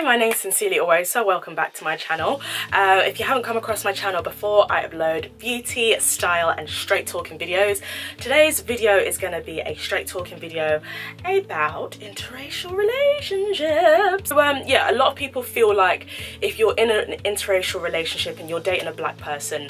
my name's SincerelyOghosa. Welcome back to my channel. If you haven't come across my channel before, I upload beauty, style and straight talking videos. Today's video is going to be a straight talking video about interracial relationships. So yeah, a lot of people feel like if you're in an interracial relationship and you're dating a black person,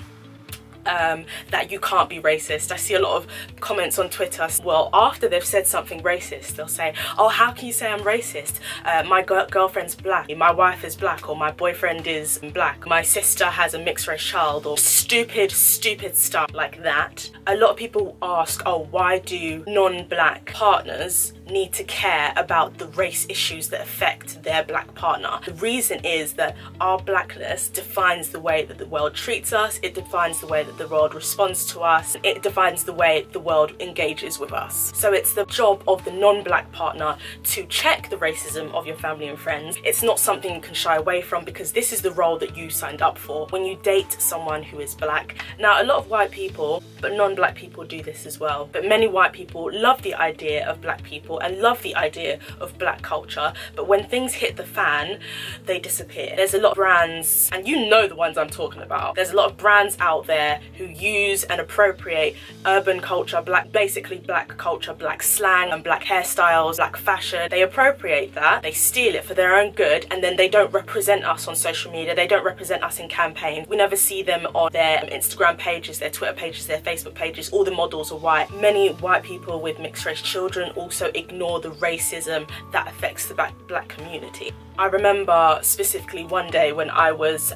that you can't be racist. I see a lot of comments on Twitter. Well, after they've said something racist, they'll say, oh, how can you say I'm racist? My girlfriend's black, my wife is black, or my boyfriend is black, my sister has a mixed race child, or stupid stuff like that. A lot of people ask, oh, why do non-black partners need to care about the race issues that affect their black partner? The reason is that our blackness defines the way that the world treats us, it defines the way that the world responds to us, it defines the way the world engages with us. So it's the job of the non-black partner to check the racism of your family and friends. It's not something you can shy away from, because this is the role that you signed up for when you date someone who is black. Now, a lot of white people, but non-black people do this as well, but many white people love the idea of black people and love the idea of black culture, but when things hit the fan, they disappear. There's a lot of brands, and you know the ones I'm talking about, there's a lot of brands out there who use and appropriate urban culture, basically black culture, black slang and black hairstyles, black fashion. They appropriate that, they steal it for their own good, and then they don't represent us on social media, they don't represent us in campaigns. We never see them on their Instagram pages, their Twitter pages, their Facebook pages. All the models are white. Many white people with mixed race children also ignore the racism that affects the black community. I remember specifically one day when I was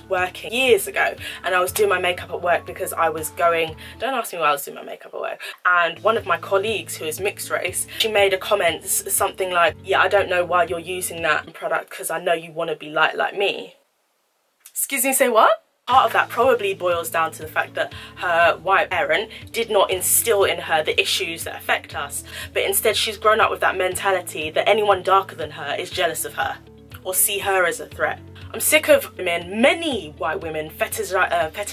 working years ago, and I was doing my makeup at work because I was going, don't ask me why I was doing my makeup at work, and one of my colleagues who is mixed race, she made a comment, something like, yeah, I don't know why you're using that product because I know you want to be like me. Excuse me, say what? Part of that probably boils down to the fact that her white parent did not instill in her the issues that affect us, but instead she's grown up with that mentality that anyone darker than her is jealous of her or see her as a threat. I'm sick of women, many white women, fetishizing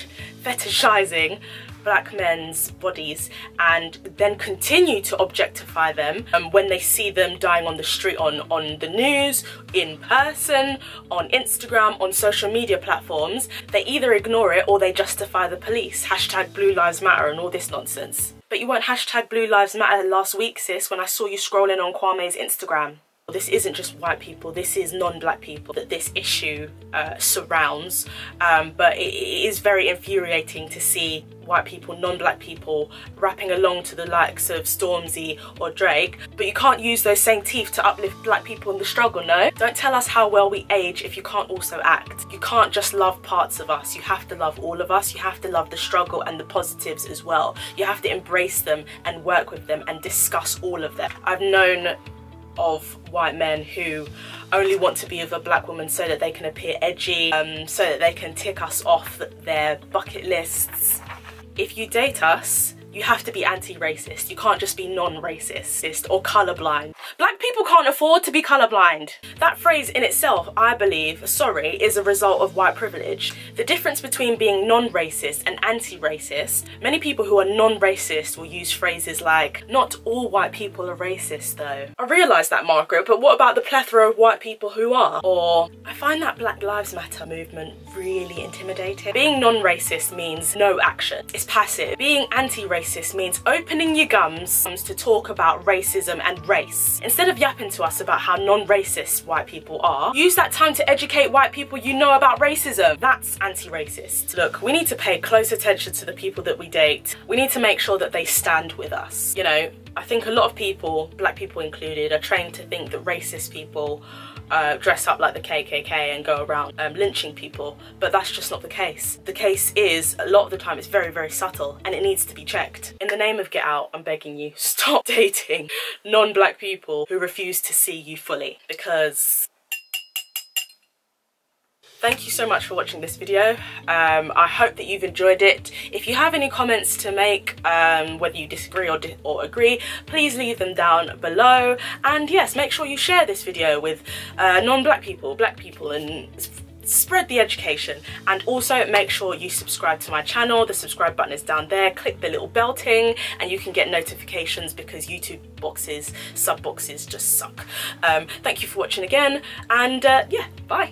black men's bodies and then continue to objectify them when they see them dying on the street, on the news, in person, on Instagram, on social media platforms. They either ignore it or they justify the police. Hashtag Blue Lives Matter and all this nonsense. But you weren't hashtag Blue Lives Matter last week, sis, when I saw you scrolling on Kwame's Instagram. This isn't just white people, this is non-black people that this issue surrounds, but it is very infuriating to see white people, non-black people rapping along to the likes of Stormzy or Drake, but you can't use those same teeth to uplift black people in the struggle, no? Don't tell us how well we age if you can't also act. You can't just love parts of us, you have to love all of us, you have to love the struggle and the positives as well. You have to embrace them and work with them and discuss all of them. I've known of white men who only want to be with a black woman so that they can appear edgy, so that they can tick us off their bucket lists. If you date us, you have to be anti-racist. You can't just be non-racist or colourblind. Black people can't afford to be colourblind. That phrase in itself, I believe, is a result of white privilege. The difference between being non-racist and anti-racist, many people who are non-racist will use phrases like, not all white people are racist though. I realise that, Margaret, but what about the plethora of white people who are? Or, I find that Black Lives Matter movement really intimidating. Being non-racist means no action. It's passive. Being anti-racist means opening your gums to talk about racism and race. Instead of yapping to us about how non-racist white people are, use that time to educate white people you know about racism. That's anti-racist. Look, we need to pay close attention to the people that we date. We need to make sure that they stand with us. You know, I think a lot of people, black people included, are trained to think that racist people dress up like the KKK and go around lynching people, but that's just not the case. The case is, a lot of the time, it's very, very subtle and it needs to be checked. In the name of Get Out, I'm begging you, stop dating non-black people who refuse to see you fully, because thank you so much for watching this video. I hope that you've enjoyed it. If you have any comments to make, whether you disagree or agree, please leave them down below. And yes, make sure you share this video with non-black people, black people, and spread the education, and also make sure you subscribe to my channel. The subscribe button is down there. Click the little bell ting and you can get notifications, because YouTube boxes, sub boxes just suck. Thank you for watching again, and yeah, bye.